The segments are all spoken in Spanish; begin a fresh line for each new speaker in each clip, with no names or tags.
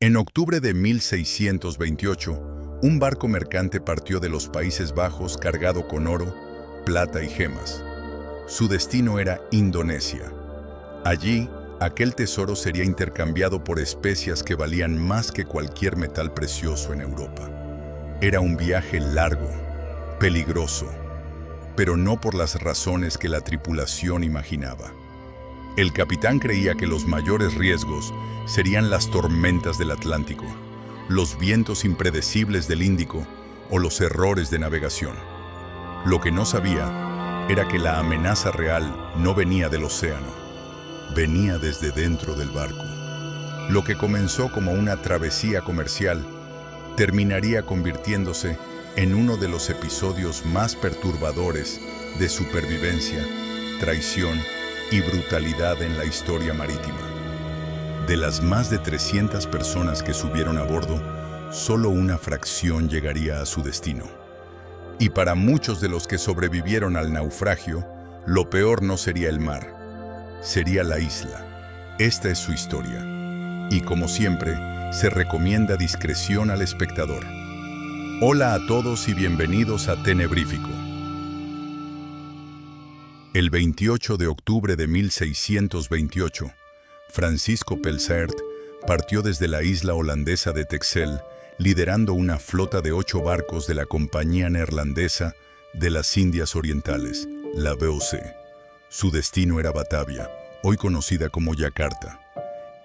En octubre de 1628, un barco mercante partió de los Países Bajos cargado con oro, plata y gemas. Su destino era Indonesia. Allí, aquel tesoro sería intercambiado por especias que valían más que cualquier metal precioso en Europa. Era un viaje largo, peligroso, pero no por las razones que la tripulación imaginaba. El capitán creía que los mayores riesgos serían las tormentas del Atlántico, los vientos impredecibles del Índico o los errores de navegación. Lo que no sabía era que la amenaza real no venía del océano, venía desde dentro del barco. Lo que comenzó como una travesía comercial terminaría convirtiéndose en uno de los episodios más perturbadores de supervivencia, traición y brutalidad en la historia marítima. De las más de 300 personas que subieron a bordo, solo una fracción llegaría a su destino. Y para muchos de los que sobrevivieron al naufragio, lo peor no sería el mar, sería la isla. Esta es su historia. Y como siempre, se recomienda discreción al espectador. Hola a todos y bienvenidos a Tenebrífico. El 28 de octubre de 1628, Francisco Pelsaert partió desde la isla holandesa de Texel, liderando una flota de 8 barcos de la Compañía Neerlandesa de las Indias Orientales, la VOC. Su destino era Batavia, hoy conocida como Yakarta.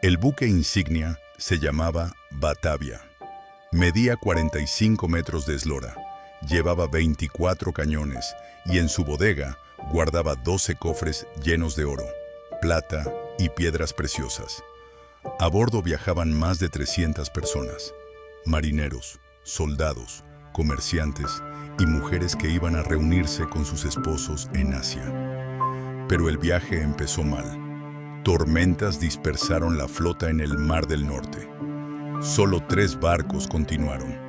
El buque insignia se llamaba Batavia. Medía 45 metros de eslora, llevaba 24 cañones y en su bodega guardaba 12 cofres llenos de oro, plata y piedras preciosas. A bordo viajaban más de 300 personas, marineros, soldados, comerciantes y mujeres que iban a reunirse con sus esposos en Asia. Pero el viaje empezó mal. Tormentas dispersaron la flota en el Mar del Norte. Solo 3 barcos continuaron,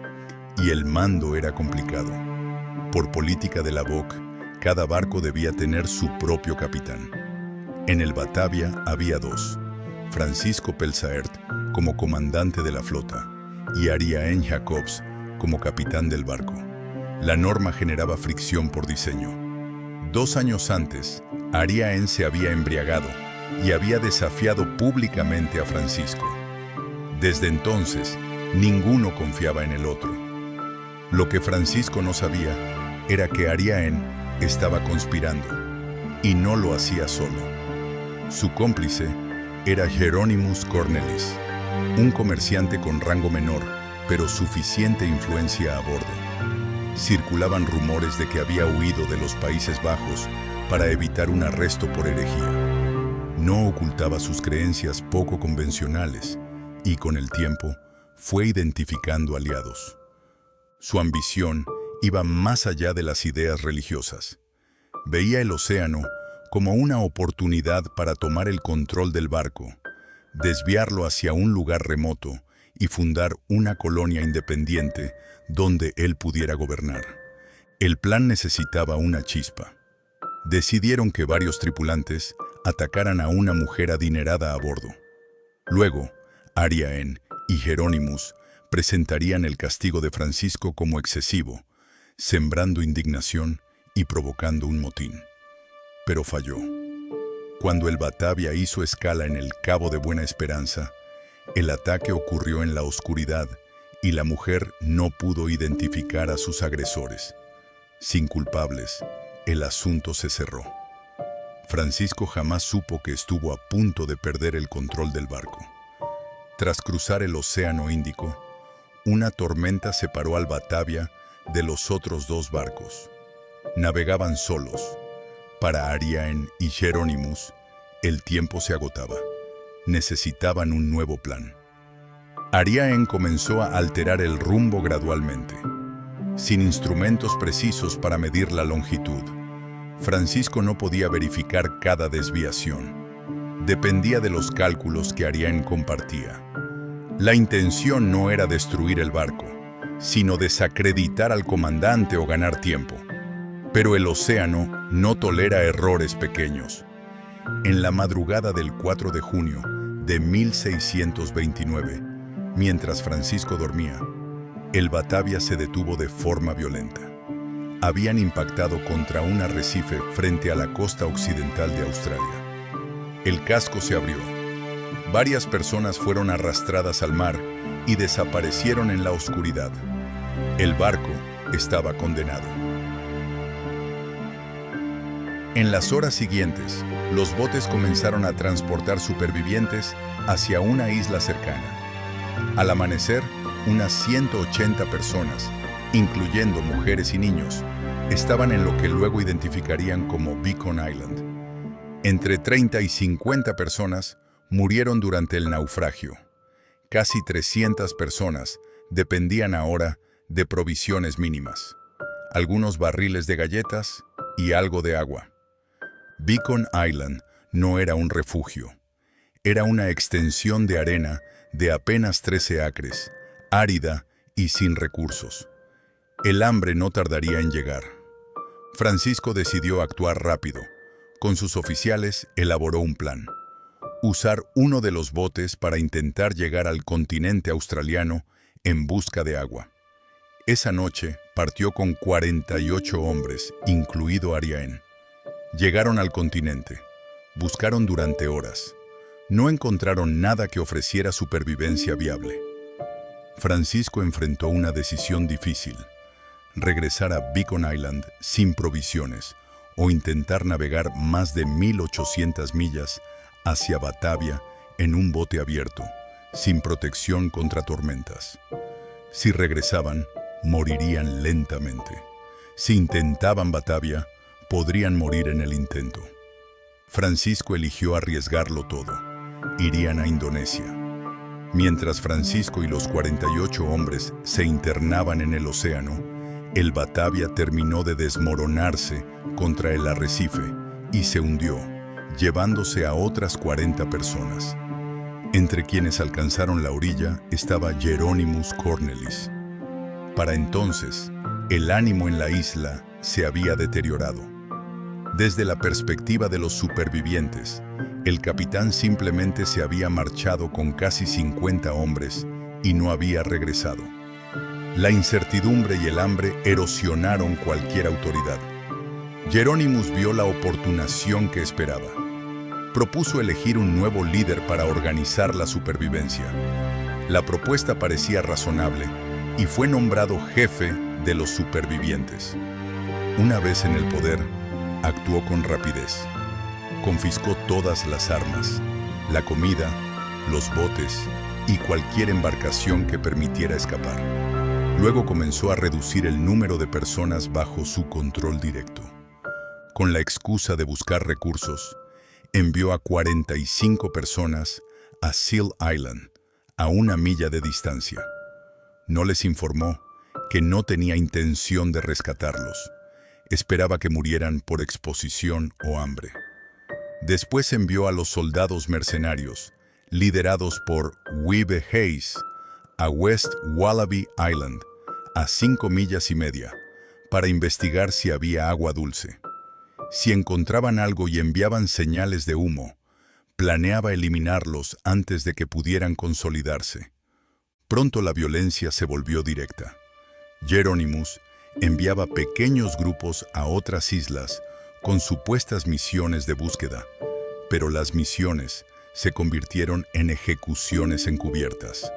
y el mando era complicado. Por política de la VOC, cada barco debía tener su propio capitán. En el Batavia había 2, Francisco Pelsaert como comandante de la flota y Ariaen Jacobs como capitán del barco. La norma generaba fricción por diseño. 2 años antes, Ariaen se había embriagado y había desafiado públicamente a Francisco. Desde entonces, ninguno confiaba en el otro. Lo que Francisco no sabía era que Ariaen estaba conspirando, y no lo hacía solo. Su cómplice era Hieronymus Cornelis, un comerciante con rango menor, pero suficiente influencia a bordo. Circulaban rumores de que había huido de los Países Bajos para evitar un arresto por herejía. No ocultaba sus creencias poco convencionales, y con el tiempo fue identificando aliados. Su ambición iba más allá de las ideas religiosas. Veía el océano como una oportunidad para tomar el control del barco, desviarlo hacia un lugar remoto y fundar una colonia independiente donde él pudiera gobernar. El plan necesitaba una chispa. Decidieron que varios tripulantes atacaran a una mujer adinerada a bordo. Luego, Ariaen y Hieronymus presentarían el castigo de Francisco como excesivo, sembrando indignación y provocando un motín. Pero falló. Cuando el Batavia hizo escala en el Cabo de Buena Esperanza, el ataque ocurrió en la oscuridad y la mujer no pudo identificar a sus agresores. Sin culpables, el asunto se cerró. Francisco jamás supo que estuvo a punto de perder el control del barco. Tras cruzar el Océano Índico, una tormenta separó al Batavia de los otros 2 barcos. Navegaban solos. Para Ariaen y Hieronymus, el tiempo se agotaba. Necesitaban un nuevo plan. Ariaen comenzó a alterar el rumbo gradualmente. Sin instrumentos precisos para medir la longitud, Francisco no podía verificar cada desviación. Dependía de los cálculos que Ariaen compartía. La intención no era destruir el barco, sino desacreditar al comandante o ganar tiempo. Pero el océano no tolera errores pequeños. En la madrugada del 4 de junio de 1629, Mientras Francisco dormía, el Batavia se detuvo de forma violenta. Habían impactado contra un arrecife frente a la costa occidental de Australia. El casco se abrió. Varias personas fueron arrastradas al mar y desaparecieron en la oscuridad. El barco estaba condenado. En las horas siguientes, los botes comenzaron a transportar supervivientes hacia una isla cercana. Al amanecer, unas 180 personas, incluyendo mujeres y niños, estaban en lo que luego identificarían como Beacon Island. Entre 30 y 50 personas murieron durante el naufragio. Casi 300 personas dependían ahora de provisiones mínimas, algunos barriles de galletas y algo de agua. Beacon Island no era un refugio, era una extensión de arena de apenas 13 acres, árida y sin recursos. El hambre no tardaría en llegar. Francisco decidió actuar rápido. Con sus oficiales elaboró un plan: usar uno de los botes para intentar llegar al continente australiano en busca de agua. Esa noche partió con 48 hombres, incluido Ariane. Llegaron al continente. Buscaron durante horas. No encontraron nada que ofreciera supervivencia viable. Francisco enfrentó una decisión difícil: regresar a Beacon Island sin provisiones o intentar navegar más de 1.800 millas hacia Batavia en un bote abierto, sin protección contra tormentas. Si regresaban, morirían lentamente. Si intentaban Batavia, podrían morir en el intento. Francisco eligió arriesgarlo todo. Irían a Indonesia. Mientras Francisco y los 48 hombres se internaban en el océano, el Batavia terminó de desmoronarse contra el arrecife y se hundió, llevándose a otras 40 personas. Entre quienes alcanzaron la orilla estaba Hieronymus Cornelis. Para entonces, el ánimo en la isla se había deteriorado. Desde la perspectiva de los supervivientes, el capitán simplemente se había marchado con casi 50 hombres y no había regresado. La incertidumbre y el hambre erosionaron cualquier autoridad. Hieronymus vio la oportunación que esperaba. Propuso elegir un nuevo líder para organizar la supervivencia. La propuesta parecía razonable y fue nombrado jefe de los supervivientes. Una vez en el poder, actuó con rapidez. Confiscó todas las armas, la comida, los botes y cualquier embarcación que permitiera escapar. Luego comenzó a reducir el número de personas bajo su control directo. Con la excusa de buscar recursos, envió a 45 personas a Seal Island, a 1 milla de distancia. No les informó que no tenía intención de rescatarlos. Esperaba que murieran por exposición o hambre. Después envió a los soldados mercenarios, liderados por Webbe Hayes, a West Wallaby Island, a 5 millas y media, para investigar si había agua dulce. Si encontraban algo y enviaban señales de humo, planeaba eliminarlos antes de que pudieran consolidarse. Pronto la violencia se volvió directa. Hieronymus enviaba pequeños grupos a otras islas con supuestas misiones de búsqueda, pero las misiones se convirtieron en ejecuciones encubiertas.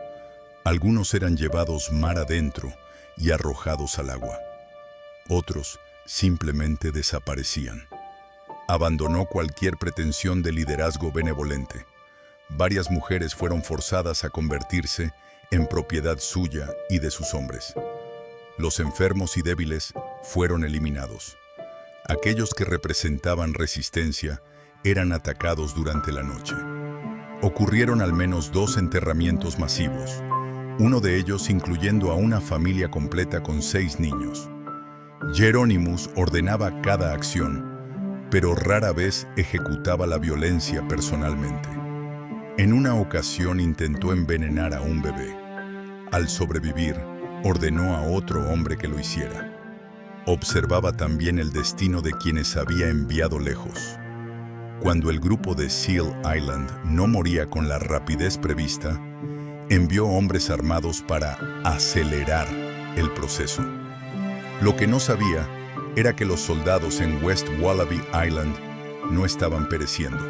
Algunos eran llevados mar adentro y arrojados al agua. Otros simplemente desaparecían. Abandonó cualquier pretensión de liderazgo benevolente. Varias mujeres fueron forzadas a convertirse en propiedad suya y de sus hombres. Los enfermos y débiles fueron eliminados. Aquellos que representaban resistencia eran atacados durante la noche. Ocurrieron al menos 2 enterramientos masivos, uno de ellos incluyendo a una familia completa con 6 niños. Hieronymus ordenaba cada acción, pero rara vez ejecutaba la violencia personalmente. En una ocasión intentó envenenar a un bebé. Al sobrevivir, ordenó a otro hombre que lo hiciera. Observaba también el destino de quienes había enviado lejos. Cuando el grupo de Seal Island no moría con la rapidez prevista, envió hombres armados para acelerar el proceso. Lo que no sabía era que los soldados en West Wallaby Island no estaban pereciendo.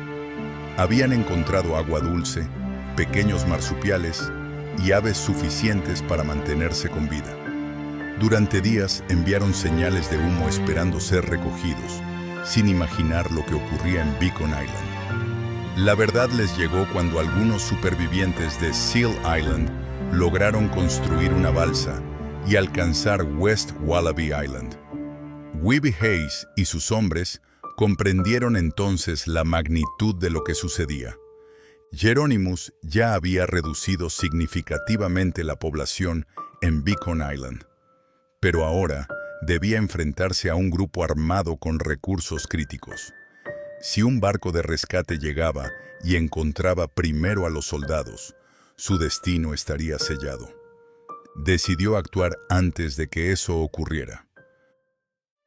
Habían encontrado agua dulce, pequeños marsupiales y aves suficientes para mantenerse con vida. Durante días enviaron señales de humo esperando ser recogidos, sin imaginar lo que ocurría en Beacon Island. La verdad les llegó cuando algunos supervivientes de Seal Island lograron construir una balsa y alcanzar West Wallaby Island. Wiebe Hayes y sus hombres comprendieron entonces la magnitud de lo que sucedía. Geronimus ya había reducido significativamente la población en Beacon Island, pero ahora debía enfrentarse a un grupo armado con recursos críticos. Si un barco de rescate llegaba y encontraba primero a los soldados, su destino estaría sellado. Decidió actuar antes de que eso ocurriera.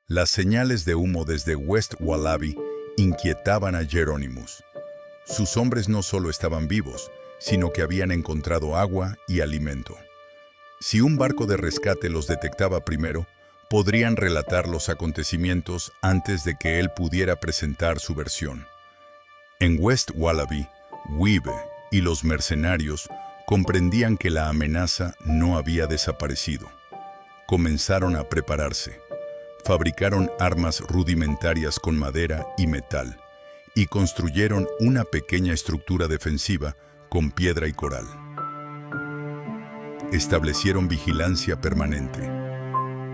Las señales de humo desde West Wallaby inquietaban a Geronimus. Sus hombres no solo estaban vivos, sino que habían encontrado agua y alimento. Si un barco de rescate los detectaba primero, podrían relatar los acontecimientos antes de que él pudiera presentar su versión. En West Wallaby, Wiebe y los mercenarios comprendían que la amenaza no había desaparecido. Comenzaron a prepararse. Fabricaron armas rudimentarias con madera y metal y construyeron una pequeña estructura defensiva con piedra y coral. Establecieron vigilancia permanente.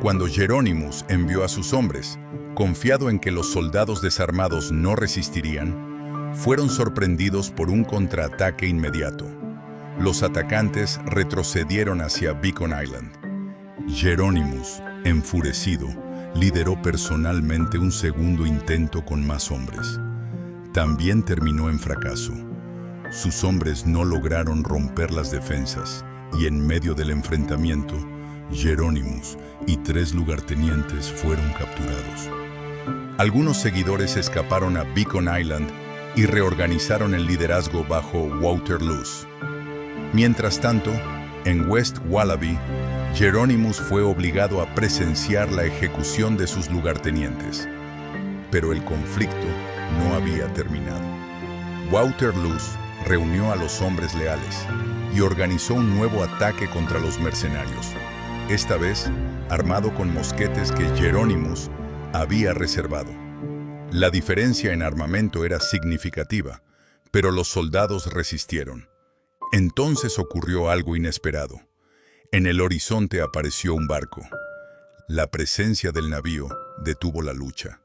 Cuando Geronimus envió a sus hombres, confiado en que los soldados desarmados no resistirían, fueron sorprendidos por un contraataque inmediato. Los atacantes retrocedieron hacia Beacon Island. Geronimus, enfurecido, lideró personalmente un segundo intento con más hombres. También terminó en fracaso. Sus hombres no lograron romper las defensas y en medio del enfrentamiento, Geronimus y 3 lugartenientes fueron capturados. Algunos seguidores escaparon a Beacon Island y reorganizaron el liderazgo bajo Waterloo. Mientras tanto, en West Wallaby, Geronimus fue obligado a presenciar la ejecución de sus lugartenientes. Pero el conflicto no había terminado. Waterloo reunió a los hombres leales y organizó un nuevo ataque contra los mercenarios, esta vez armado con mosquetes que Geronimus había reservado. La diferencia en armamento era significativa, pero los soldados resistieron. Entonces ocurrió algo inesperado. En el horizonte apareció un barco. La presencia del navío detuvo la lucha.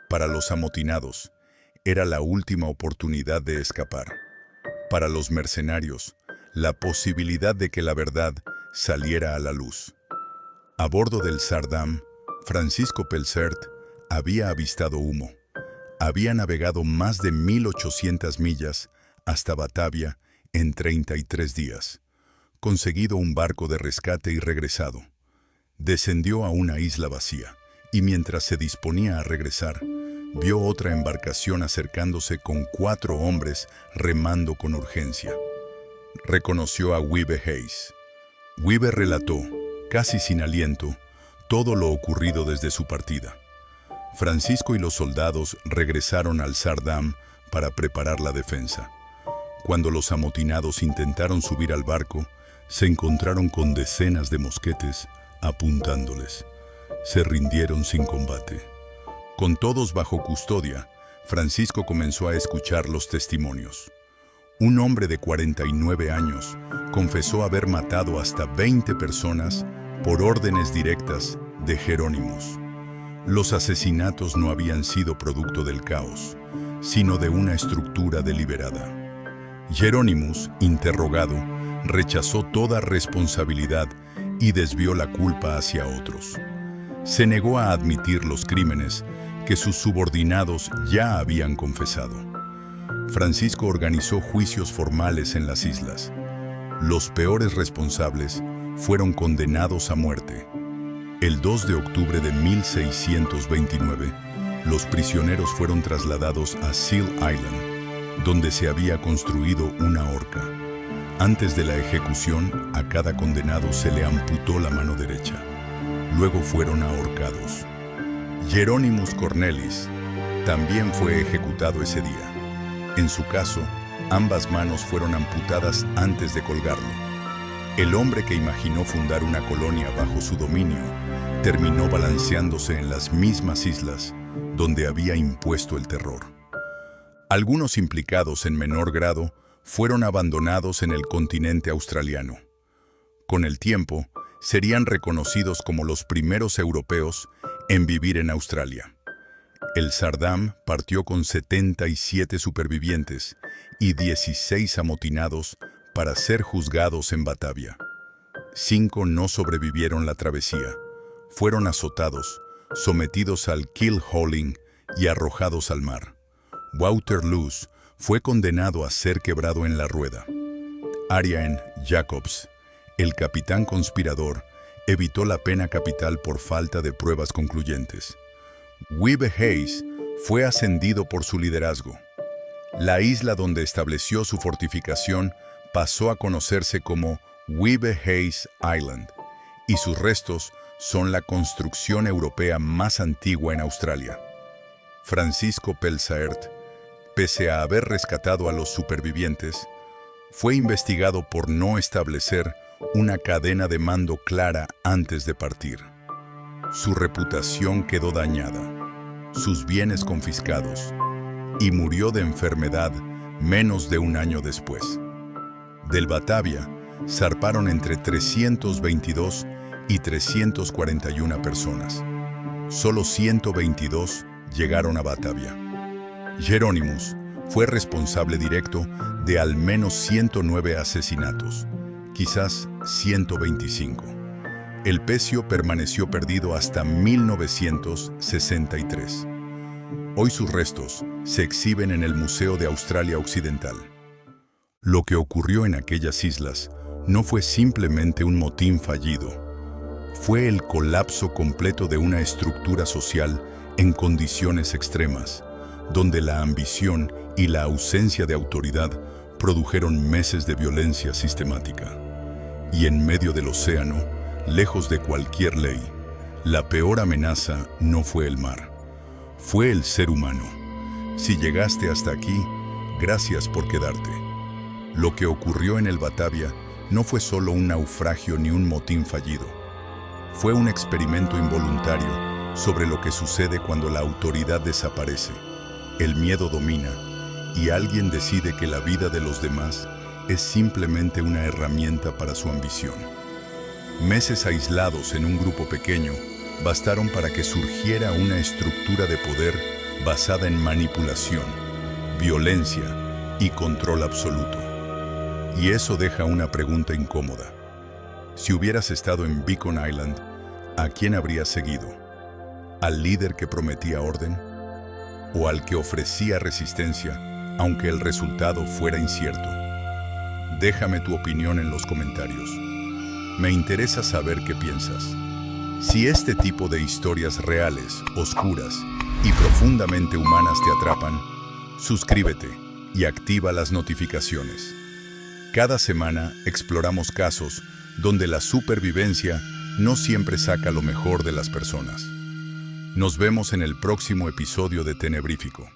Para los amotinados, era la última oportunidad de escapar. Para los mercenarios, la posibilidad de que la verdad saliera a la luz. A bordo del Sardam, Francisco Pelsert había avistado humo. Había navegado más de 1.800 millas hasta Batavia en 33 días. Conseguido un barco de rescate y regresado. Descendió a una isla vacía y mientras se disponía a regresar, vio otra embarcación acercándose con 4 hombres remando con urgencia. Reconoció a Wiebe Hayes. Wiebe relató, casi sin aliento, todo lo ocurrido desde su partida. Francisco y los soldados regresaron al Sardam para preparar la defensa. Cuando los amotinados intentaron subir al barco, se encontraron con decenas de mosquetes apuntándoles. Se rindieron sin combate. Con todos bajo custodia, Francisco comenzó a escuchar los testimonios. Un hombre de 49 años confesó haber matado hasta 20 personas por órdenes directas de Geronimus. Los asesinatos no habían sido producto del caos, sino de una estructura deliberada. Geronimus, interrogado, rechazó toda responsabilidad y desvió la culpa hacia otros. Se negó a admitir los crímenes que sus subordinados ya habían confesado. Francisco organizó juicios formales en las islas. Los peores responsables fueron condenados a muerte. El 2 de octubre de 1629, los prisioneros fueron trasladados a Seal Island, donde se había construido una horca. Antes de la ejecución, a cada condenado se le amputó la mano derecha. Luego fueron ahorcados. Hieronymus Cornelis también fue ejecutado ese día. En su caso, ambas manos fueron amputadas antes de colgarlo. El hombre que imaginó fundar una colonia bajo su dominio terminó balanceándose en las mismas islas donde había impuesto el terror. Algunos implicados en menor grado fueron abandonados en el continente australiano. Con el tiempo, serían reconocidos como los primeros europeos en vivir en Australia. El Sardam partió con 77 supervivientes y 16 amotinados para ser juzgados en Batavia. 5 no sobrevivieron la travesía. Fueron azotados, sometidos al keel-hauling y arrojados al mar. Wouter Loos fue condenado a ser quebrado en la rueda. Arjen Jacobs, el capitán conspirador, evitó la pena capital por falta de pruebas concluyentes. Wiebe Hayes fue ascendido por su liderazgo. La isla donde estableció su fortificación pasó a conocerse como Wiebe Hayes Island, y sus restos son la construcción europea más antigua en Australia. Francisco Pelsaert, pese a haber rescatado a los supervivientes, fue investigado por no establecer una cadena de mando clara antes de partir. Su reputación quedó dañada, sus bienes confiscados, y murió de enfermedad menos de un año después. Del Batavia zarparon entre 322 y 341 personas. Solo 122 llegaron a Batavia. Hieronymus fue responsable directo de al menos 109 asesinatos, quizás 125. El pecio permaneció perdido hasta 1963. Hoy sus restos se exhiben en el Museo de Australia Occidental. Lo que ocurrió en aquellas islas no fue simplemente un motín fallido. Fue el colapso completo de una estructura social en condiciones extremas, donde la ambición y la ausencia de autoridad produjeron meses de violencia sistemática. Y en medio del océano, lejos de cualquier ley, la peor amenaza no fue el mar, fue el ser humano. Si llegaste hasta aquí, gracias por quedarte. Lo que ocurrió en el Batavia no fue solo un naufragio ni un motín fallido. Fue un experimento involuntario sobre lo que sucede cuando la autoridad desaparece, el miedo domina y alguien decide que la vida de los demás es simplemente una herramienta para su ambición. Meses aislados en un grupo pequeño bastaron para que surgiera una estructura de poder basada en manipulación, violencia y control absoluto. Y eso deja una pregunta incómoda. Si hubieras estado en Beacon Island, ¿a quién habrías seguido? ¿Al líder que prometía orden? ¿O al que ofrecía resistencia, aunque el resultado fuera incierto? Déjame tu opinión en los comentarios. Me interesa saber qué piensas. Si este tipo de historias reales, oscuras y profundamente humanas te atrapan, suscríbete y activa las notificaciones. Cada semana exploramos casos donde la supervivencia no siempre saca lo mejor de las personas. Nos vemos en el próximo episodio de Tenebrífico.